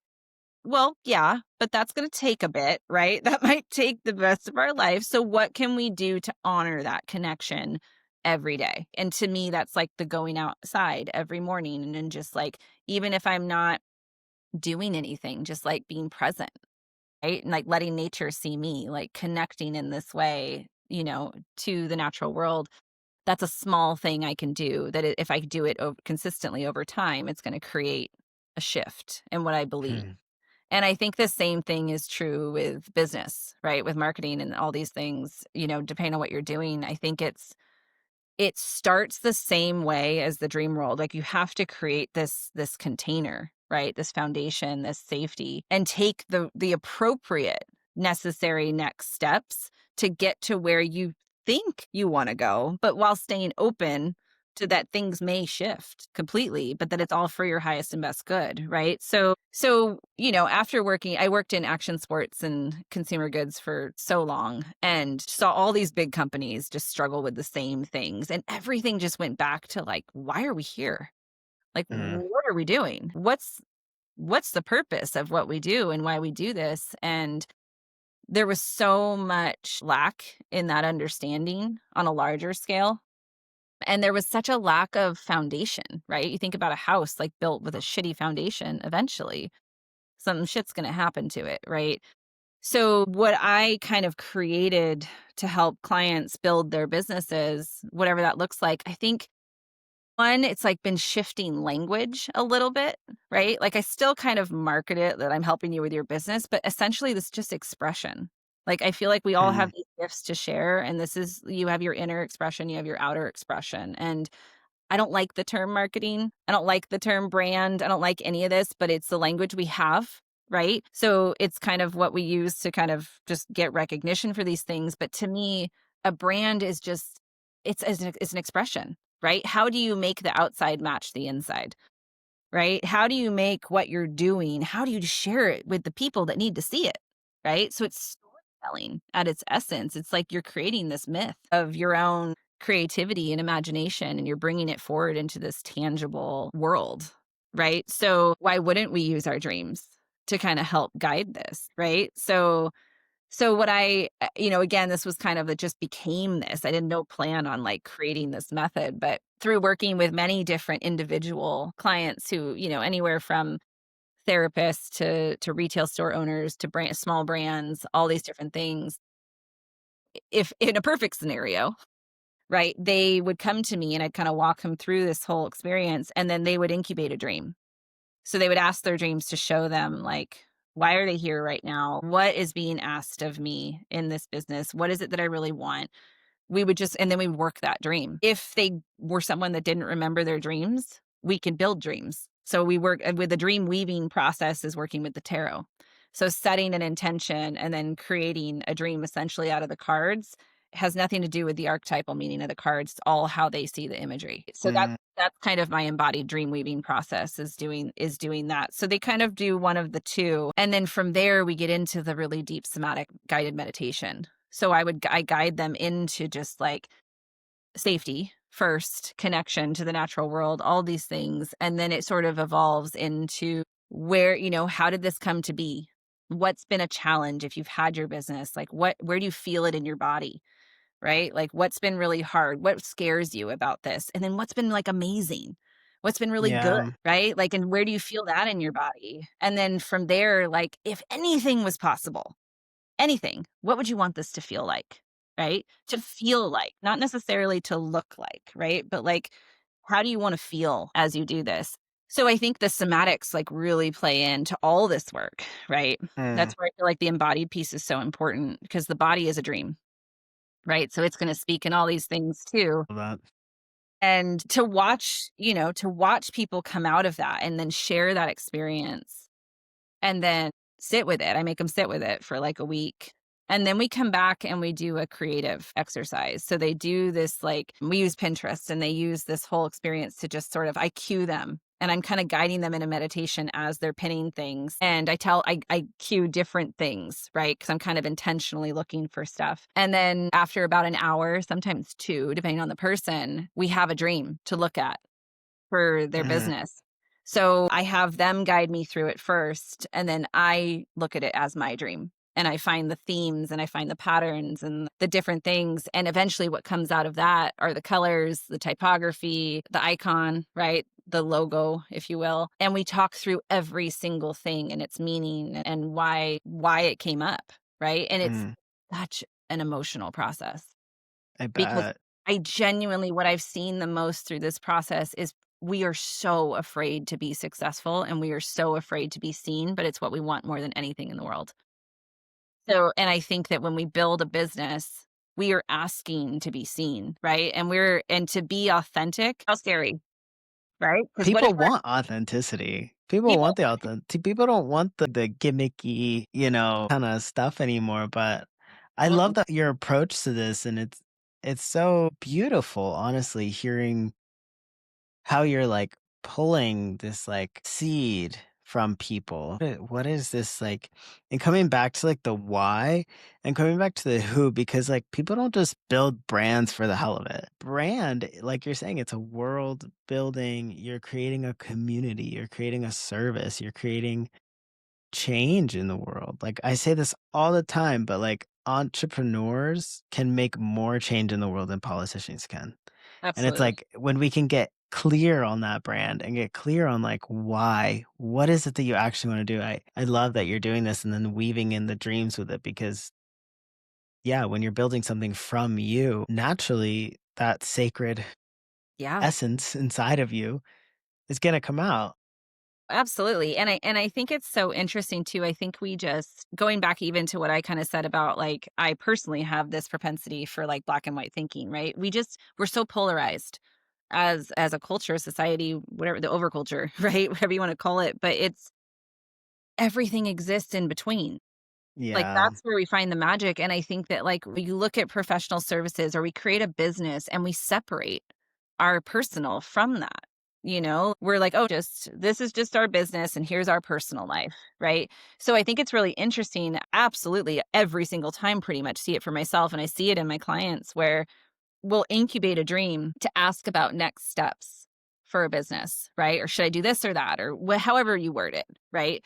"Well, yeah, but that's gonna take a bit, right? That might take the rest of our life, so what can we do to honor that connection every day?" And to me, that's like the going outside every morning and then just, like, even if I'm not doing anything, just, like, being present, right? And, like, letting nature see me, like, connecting in this way, you know, to the natural world. That's a small thing I can do that if I do it consistently over time, it's gonna create a shift in what I believe. Hmm. And I think the same thing is true with business, right? With marketing and all these things, you know, depending on what you're doing, I think it starts the same way as the dream world. Like, you have to create this container, right? This foundation, this safety, and take the appropriate necessary next steps to get to where you think you want to go, but while staying open to that things may shift completely, but that it's all for your highest and best good, right? After I worked in action sports and consumer goods for so long and saw all these big companies just struggle with the same things. And everything just went back to like, why are we here? Like, Mm. what are we doing? What's the purpose of what we do and why we do this? And there was so much lack in that understanding on a larger scale. And there was such a lack of foundation, right? You think about a house like built with a shitty foundation, eventually some shit's going to happen to it, right? So, what I kind of created to help clients build their businesses, whatever that looks like, I think one, it's like been shifting language a little bit, right? Like I still kind of market it that I'm helping you with your business, but essentially this is just expression. Like I feel like we all Mm. have these gifts to share, and this is you have your inner expression, you have your outer expression. And I don't like the term marketing. I don't like the term brand. I don't like any of this, but it's the language we have, right? So it's kind of what we use to kind of just get recognition for these things. But to me, a brand is just it's an expression, right? How do you make the outside match the inside? Right? How do you make what you're doing? How do you share it with the people that need to see it? Right? So it's storytelling at its essence. It's like you're creating this myth of your own creativity and imagination, and you're bringing it forward into this tangible world. Right? So why wouldn't we use our dreams to kind of help guide this? Right? So what again, this was kind of it just became this. I didn't no plan on like creating this method, but through working with many different individual clients who, anywhere from therapists to retail store owners to small brands, all these different things. If in a perfect scenario, right, they would come to me and I'd kind of walk them through this whole experience, and then they would incubate a dream. So they would ask their dreams to show them like, why are they here right now? What is being asked of me in this business? What is it that I really want? We would just and then we would work that dream. If they were someone that didn't remember their dreams, we can build dreams. So we work with the dream weaving process is working with the tarot. So setting an intention and then creating a dream essentially out of the cards has nothing to do with the archetypal meaning of the cards. It's all how they see the imagery. So Mm. that's kind of my embodied dream weaving process is doing that. So they kind of do one of the two. And then from there we get into the really deep somatic guided meditation. So I guide them into just like safety first, connection to the natural world, all these things. And then it sort of evolves into how did this come to be? What's been a challenge if you've had your business? Like where do you feel it in your body? Right? Like what's been really hard? What scares you about this? And then what's been like amazing? What's been really good? Yeah. Right? Like, and where do you feel that in your body? And then from there, like, if anything was possible, anything, what would you want this to feel like? Right? To feel like, not necessarily to look like, right? But like, how do you want to feel as you do this? So I think the somatics like really play into all this work, right? Mm. That's where I feel like the embodied piece is so important because the body is a dream, right? So it's going to speak in all these things too. Love that. And to watch people come out of that and then share that experience and then sit with it. I make them sit with it for like a week. And then we come back and we do a creative exercise. So they do this like we use Pinterest and they use this whole experience to just sort of I cue them and I'm kind of guiding them in a meditation as they're pinning things. And I cue different things, right? Because I'm kind of intentionally looking for stuff. And then after about an hour, sometimes two, depending on the person, we have a dream to look at for their Mm. business. So I have them guide me through it first, and then I look at it as my dream. And I find the themes and I find the patterns and the different things. And eventually, what comes out of that are the colors, the typography, the icon, right? The logo, if you will. And we talk through every single thing and its meaning and why it came up, right? And it's Mm. such an emotional process I because bet. I genuinely what I've seen the most through this process is we are so afraid to be successful and we are so afraid to be seen, but it's what we want more than anything in the world. So, and I think that when we build a business, we are asking to be seen, right? And to be authentic. How scary. right? Because what if People want authenticity. People people want the authentic people don't want the gimmicky, kinda stuff anymore, but I love absolutely. that your approach to this, and it's so beautiful, honestly, hearing how you're, like, pulling this, like, seed from people. What is this, like, and coming back to, like, the why and coming back to the who, because, like, people don't just build brands for the hell of it. Brand, like you're saying, it's a world building, you're creating a community, you're creating a service, you're creating change in the world. Like, I say this all the time, but, like, entrepreneurs can make more change in the world than politicians can. And it's Absolutely. like, when we can get clear on that brand and get clear on, like, why, what is it that you actually wanna do? I love that you're doing this and then weaving in the dreams with it because, yeah, when you're building something from you, naturally, that sacred Yeah. essence inside of you is gonna come out. Absolutely. And I think it's so interesting too. I think we just going back even to what I kind of said about like I personally have this propensity for like black and white thinking, right? We're so polarized as a culture, society, whatever the overculture, right? Whatever you want to call it, but it's everything exists in between. Like, Yeah. that's where we find the magic, and I think that, like, we look at professional services or we create a business and we separate our personal from that, you know? We're like, "Oh, just this is just our business and here's our personal life," right? So I think it's really interesting, absolutely, every single time pretty much see it for myself, and I see it in my clients where we'll incubate a dream to ask about next steps for a business, right? Or should I do this or that? Or however you word it, right?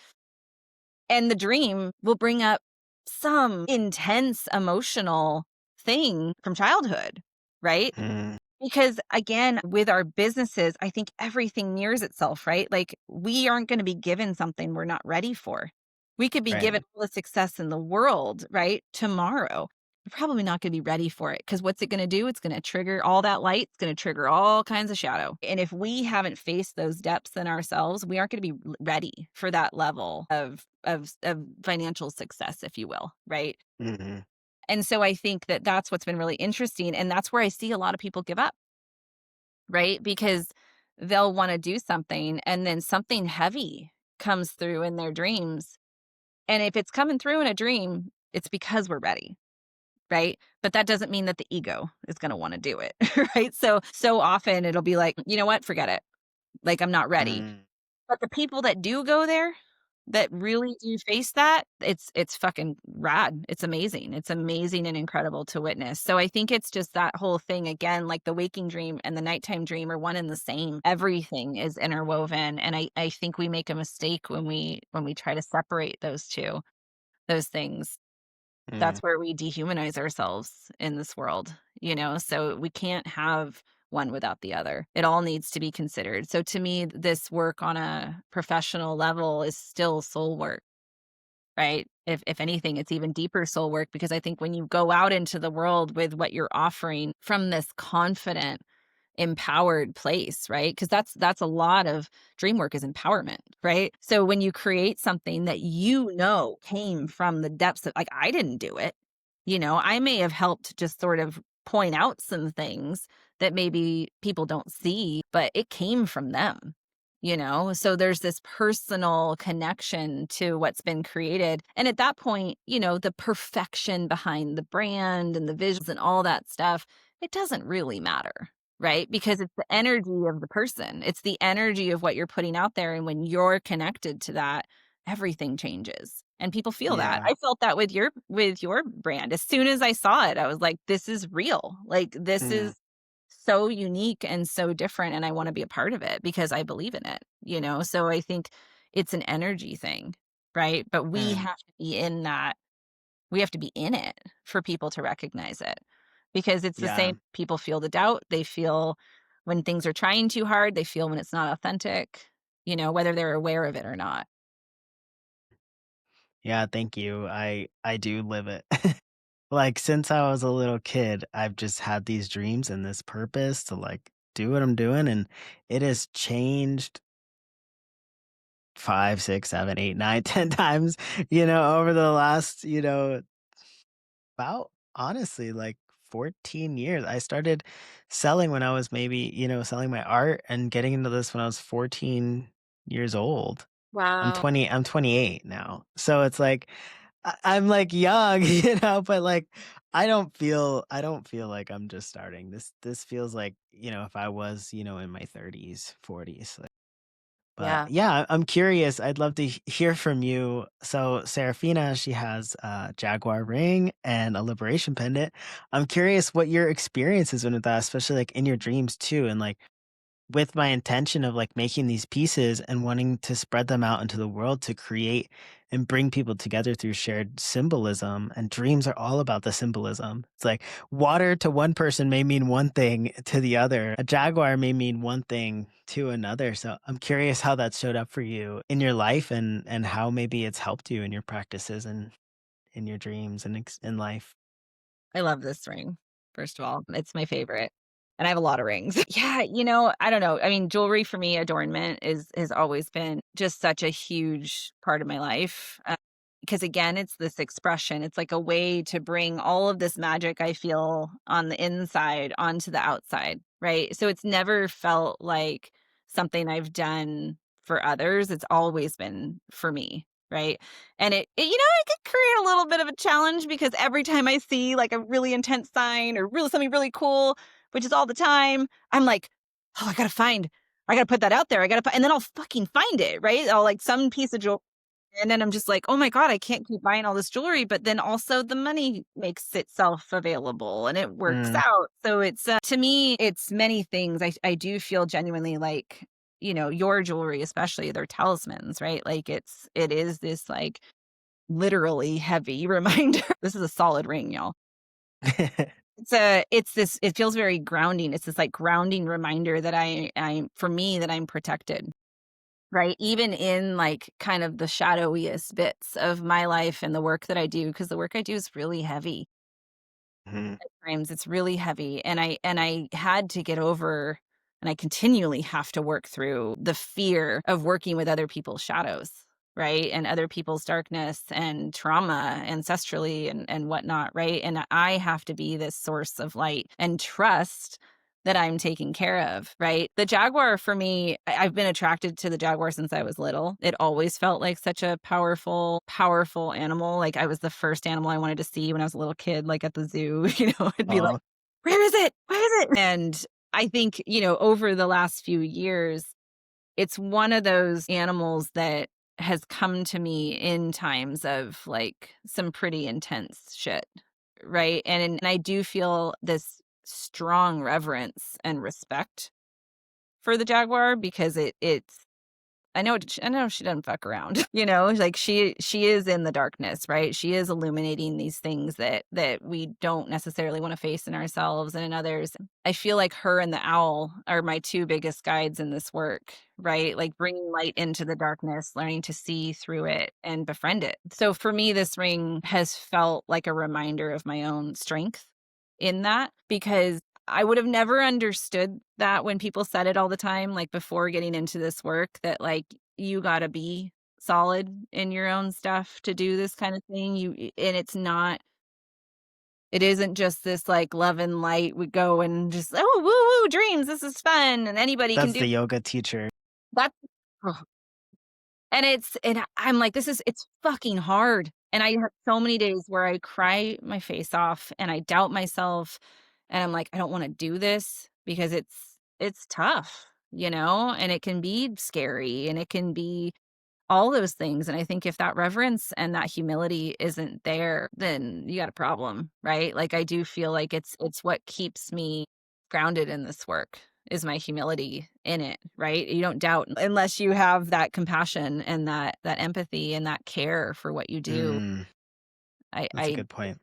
And the dream will bring up some intense emotional thing from childhood, right? Mm, Because again, with our businesses, I think everything mirrors itself, right? Like we aren't going to be given something we're not ready for. We could be given right. all the success in the world, right? Tomorrow. We're probably not going to be ready for it because what's it going to do? It's going to trigger all that light. It's going to trigger all kinds of shadow. And if we haven't faced those depths in ourselves, we aren't going to be ready for that level of financial success, if you will, right? Mhm. And so I think that that's what's been really interesting. And that's where I see a lot of people give up, right? Because they'll want to do something and then something heavy comes through in their dreams. And if it's coming through in a dream, it's because we're ready. Right. But that doesn't mean that the ego is going to want to do it. Right. So often it'll be like, you know what? Forget it. Like, I'm not ready. Mm, But the people that do go there, that really do face that, it's fucking rad. It's amazing. It's amazing and incredible to witness. So I think it's just that whole thing again, like the waking dream and the nighttime dream are one and the same. Everything is interwoven. And I think we make a mistake when we try to separate those things. mm, That's where we dehumanize ourselves in this world, you know? So we can't have one without the other. It all needs to be considered. So to me, this work on a professional level is still soul work, right? If anything, it's even deeper soul work because I think when you go out into the world with what you're offering from this confident empowered place, right? Because that's a lot of dream work is empowerment, right? So when you create something that you know came from the depths of like I didn't do it, you know, I may have helped just sort of point out some things that maybe people don't see, but it came from them. You know, so there's this personal connection to what's been created. And at that point, you know, the perfection behind the brand and the visuals and all that stuff, it doesn't really matter, right? Because it's the energy of the person. It's the energy of what you're putting out there, and when you're connected to that, everything changes, and people feel that. yeah. I felt that with your brand. As soon as I saw it, I was like, "This is real. Like, this Mm, is so unique and so different, and I wanna be a part of it because I believe in it," you know? So I think it's an energy thing, right? But we mm, have to be in that we have to be in it for people to recognize it because it's the yeah. same people feel the doubt, they feel when things are trying too hard, they feel when it's not authentic, you know, whether they're aware of it or not. Yeah, thank you. I do live it. Like, since I was a little kid, I've just had these dreams and this purpose to, like, do what I'm doing, and it has changed 5, 6, 7, 8, 9, 10 times, over the last, about, honestly, like, 14 years. I started selling when I was maybe, selling my art and getting into this when I was 14 years old. Wow. I'm 28 now. So it's like I'm like young, but like I don't feel like I'm just starting. This feels like, if I was, in my 30s, 40s. But Yeah. yeah, I'm curious. I'd love to hear from you. So Serafina, she has a Jaguar ring and a liberation pendant. I'm curious what your experience has been with that, especially like in your dreams too, and like with my intention of like making these pieces and wanting to spread them out into the world to create and bring people together through shared symbolism. And dreams are all about the symbolism. It's like water to one person may mean one thing to the other. A jaguar may mean one thing to another. So I'm curious how that showed up for you in your life and how maybe it's helped you in your practices and in your dreams and in life. I love this ring, first of all. It's my favorite, and I have a lot of rings. Yeah, I don't know. I mean, jewelry for me, adornment has always been just such a huge part of my life, because again, it's this expression. It's like a way to bring all of this magic I feel on the inside onto the outside, right? So it's never felt like something I've done for others. It's always been for me, right? And it could create a little bit of a challenge because every time I see like a really intense sign or really something really cool, which is all the time, I'm like, oh, I gotta put that out there. And then I'll fucking find it, right? I'll like some piece of jewelry. And then I'm just like, oh my God, I can't keep buying all this jewelry. But then also the money makes itself available and it works Mm. out. So to me, it's many things. I do feel genuinely like, your jewelry, especially their talismans, right? Like it is this like literally heavy reminder. This is a solid ring, y'all. It feels very grounding. It's this like grounding reminder that for me, that I'm protected, right? Even in like kind of the shadowiest bits of my life and the work that I do, because the work I do is really heavy. Mhm. Times it's really heavy, and I had to get over, and I continually have to work through the fear of working with other people's shadows, right? And other people's darkness and trauma ancestrally and whatnot, right? And I have to be this source of light and trust that I'm taken care of, right? The jaguar for me, I've been attracted to the jaguar since I was little. It always felt like such a powerful, powerful animal. Like I was the first animal I wanted to see when I was a little kid, like at the zoo, I'd be like, Oh, where is it? Where is it? And I think, over the last few years, it's one of those animals that has come to me in times of like some pretty intense shit, right? And I do feel this strong reverence and respect for the jaguar because it's I know she doesn't fuck around, like she is in the darkness, right? She is illuminating these things that we don't necessarily want to face in ourselves and in others. I feel like her and the owl are my two biggest guides in this work, right? Like bringing light into the darkness, learning to see through it and befriend it. So for me, this ring has felt like a reminder of my own strength in that because I would have never understood that when people said it all the time, like before getting into this work, that like you gotta be solid in your own stuff to do this kind of thing. And it isn't just this like love and light. We go and just, oh, woo woo, dreams. This is fun. And anybody can that's do the yoga teacher. that. And I'm like, it's fucking hard. And I have so many days where I cry my face off and I doubt myself and I'm like, I don't want to do this because it's tough, and it can be scary and it can be all those things. And I think if that reverence and that humility isn't there, then you got a problem, right? Like I do feel like it's what keeps me grounded in this work is my humility in it, right? You don't doubt unless you have that compassion and that empathy and that care for what you do. Mm, I that's a I good point.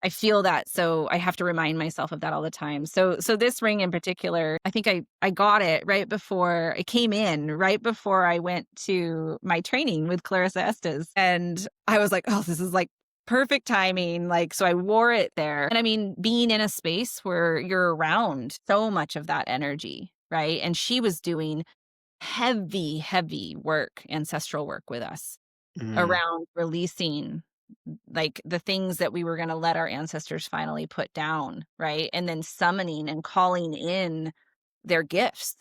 I feel that, so I have to remind myself of that all the time. So this ring in particular, I think I got it right before it came in, right before I went to my training with Clarissa Estes, and I was like, "Oh, this is like perfect timing." Like, so I wore it there. And I mean, being in a space where you're around so much of that energy, right? And she was doing heavy, heavy work, ancestral work with us Mm, around releasing like the things that we were going to let our ancestors finally put down, right? And then summoning and calling in their gifts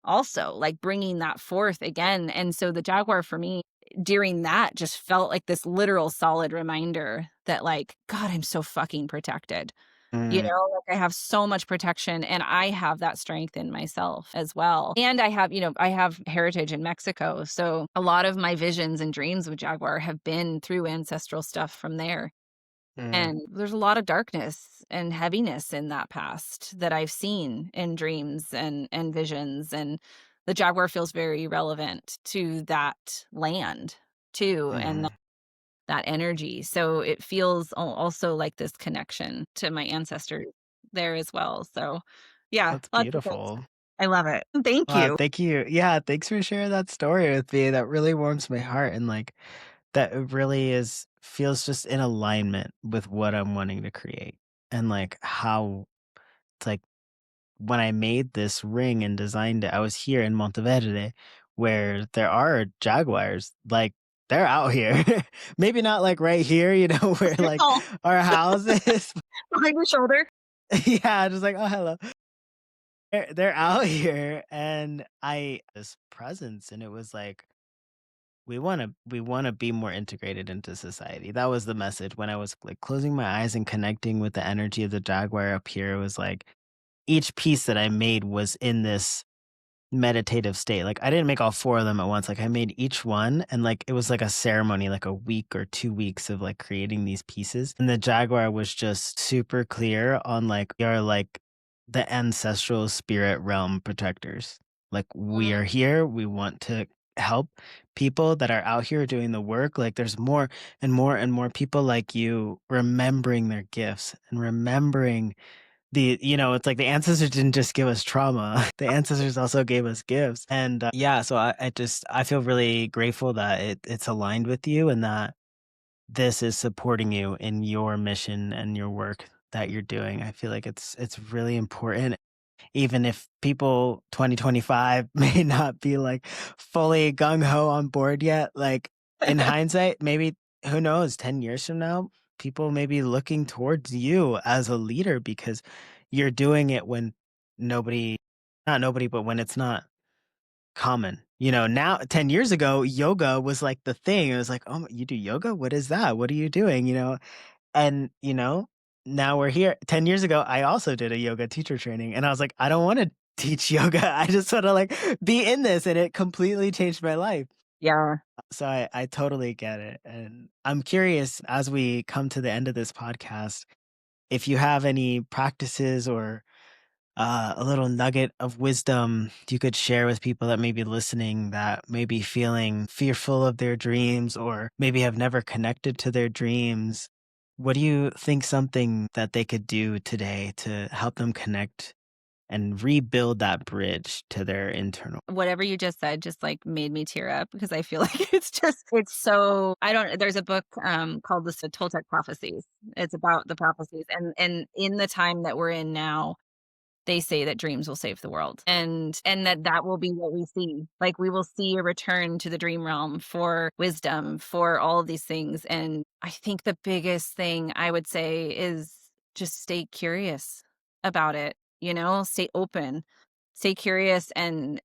also, like bringing that forth again. And so the jaguar for me during that just felt like this literal solid reminder that, like, God, I'm so fucking protected. You Mm, know, like, I have so much protection, and I have that strength in myself as well. And I have, I have heritage in Mexico, so a lot of my visions and dreams with jaguar have been through ancestral stuff from there. mm, And there's a lot of darkness and heaviness in that past that I've seen in dreams and visions, and the jaguar feels very relevant to that land too, and mhm. that energy. So it feels also like this connection to my ancestors there as well. So yeah, That's lots of things. beautiful. I love it. Thank Wow, you. thank you. Yeah, thanks for sharing that story with me. That really warms my heart, and like that it really is feels just in alignment with what I'm wanting to create. And like how it's like when I made this ring and designed it, I was here in Monteverde where there are jaguars. Like they're out here. Maybe not like right here, where like Oh, our house is. behind your shoulder. Yeah, just like, oh hello. They're out here and I this presence and it was like we wanna be more integrated into society. That was the message when I was like closing my eyes and connecting with the energy of the jaguar up here. It was like each piece that I made was in this meditative state. Like I didn't make all four of them at once. Like I made each one and like it was like a ceremony, like a week or 2 weeks of like creating these pieces. And the jaguar was just super clear on like we are like the ancestral spirit realm protectors. Like we Mm, are here. We want to help people that are out here doing the work. Like there's more and more and more people like you remembering their gifts and remembering it's like the ancestors didn't just give us trauma. The ancestors also gave us gifts. And, yeah, so I feel really grateful that it's aligned with you and that this is supporting you in your mission and your work that you're doing. I feel like it's really important even if people 2025 may not be like fully gung ho on board yet, like in hindsight, maybe who knows, 10 years from now, people may be looking towards you as a leader because you're doing it when nobody, not nobody, but when it's not common. Now 10 years ago, yoga was like the thing. It was like, oh, you do yoga? What is that? What are you doing? And, now we're here. 10 years ago, I also did a yoga teacher training and I was like, I don't want to teach yoga. I just want to like be in this and it completely changed my life. yeah. So I totally get it. And I'm curious as we come to the end of this podcast, if you have any practices or a little nugget of wisdom you could share with people that may be listening that may be feeling fearful of their dreams or maybe have never connected to their dreams. What do you think something that they could do today to help them connect and rebuild that bridge to their internal? Whatever you just said just like made me tear up because I feel like it's so I don't there's a book called the Toltec Prophecies. It's about the prophecies and in the time that we're in now, they say that dreams will save the world and that will be what we see. Like we will see a return to the dream realm for wisdom, for all of these things. And I think the biggest thing I would say is just stay curious about it, stay open, stay curious and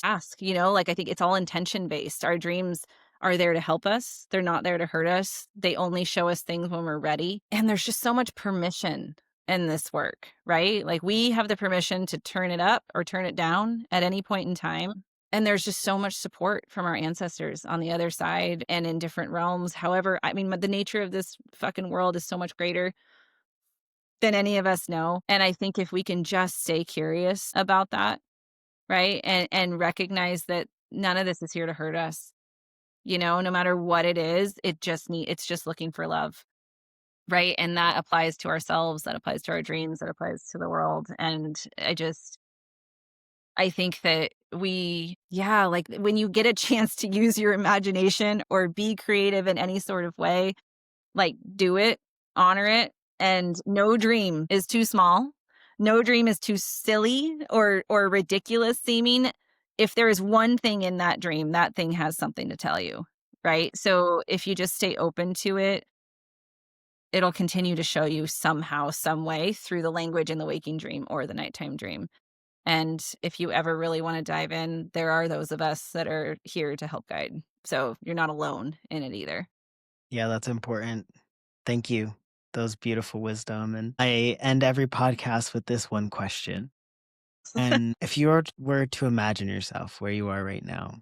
ask, like I think it's all intention based. Our dreams are there to help us. They're not there to hurt us. They only show us things when we're ready. And there's just so much permission in this work, right? Like we have the permission to turn it up or turn it down at any point in time. And there's just so much support from our ancestors on the other side and in different realms. However, I mean, the nature of this fucking world is so much greater than any of us know. And I think if we can just stay curious about that, right? And recognize that none of this is here to hurt us. No matter what it is, it's just looking for love. Right, and that applies to ourselves, that applies to our dreams, that applies to the world, and I think that like, when you get a chance to use your imagination or be creative in any sort of way, like, do it, honor it, and no dream is too small. No dream is too silly or ridiculous seeming. If there is one thing in that dream, that thing has something to tell you, right? So, if you just stay open to it it'll continue to show you somehow, some way through the language in the waking dream or the nighttime dream. And if you ever really want to dive in, there are those of us that are here to help guide. So you're not alone in it either. Yeah, that's important. Thank you. Those beautiful wisdom. And I end every podcast with this one question. And if you were to imagine yourself where you are right now,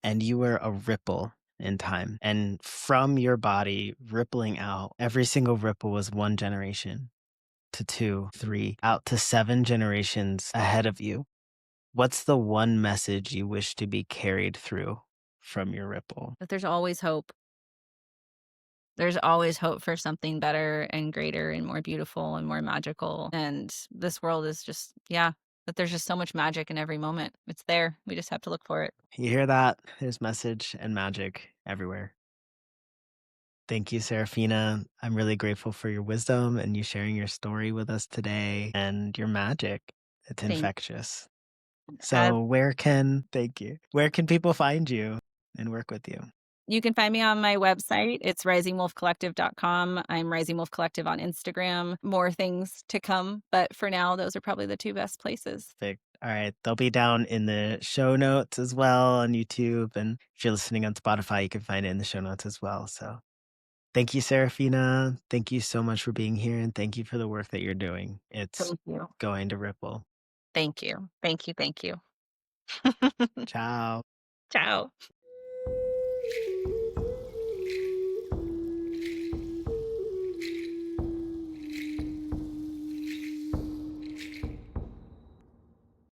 and you were a ripple in time, and from your body rippling out, every single ripple was one generation to two, three, out to seven generations ahead of you. What's the one message you wish to be carried through from your ripple? But there's always hope. There's always hope for something better and greater and more beautiful and more magical. And this world is just, yeah, but there's just so much magic in every moment. It's there. We just have to look for it. You hear that? There's message and magic everywhere. Thank you, Serafina. I'm really grateful for your wisdom and you sharing your story with us today and your magic. It's Thank infectious. uh, So, thank you. Where can people find you and work with you? You can find me on my website. It's risingwolfcollective.com. I'm Rising Wolf Collective on Instagram. More things to come, but for now, those are probably the two best places. Perfect. All right. They'll be down in the show notes as well on YouTube. And if you're listening on Spotify, you can find it in the show notes as well. So, thank you, Serafina. Thank you so much for being here. And thank you for the work that you're doing. It's Thank you. going to ripple. Thank you. Thank you. Thank you. Ciao. Ciao.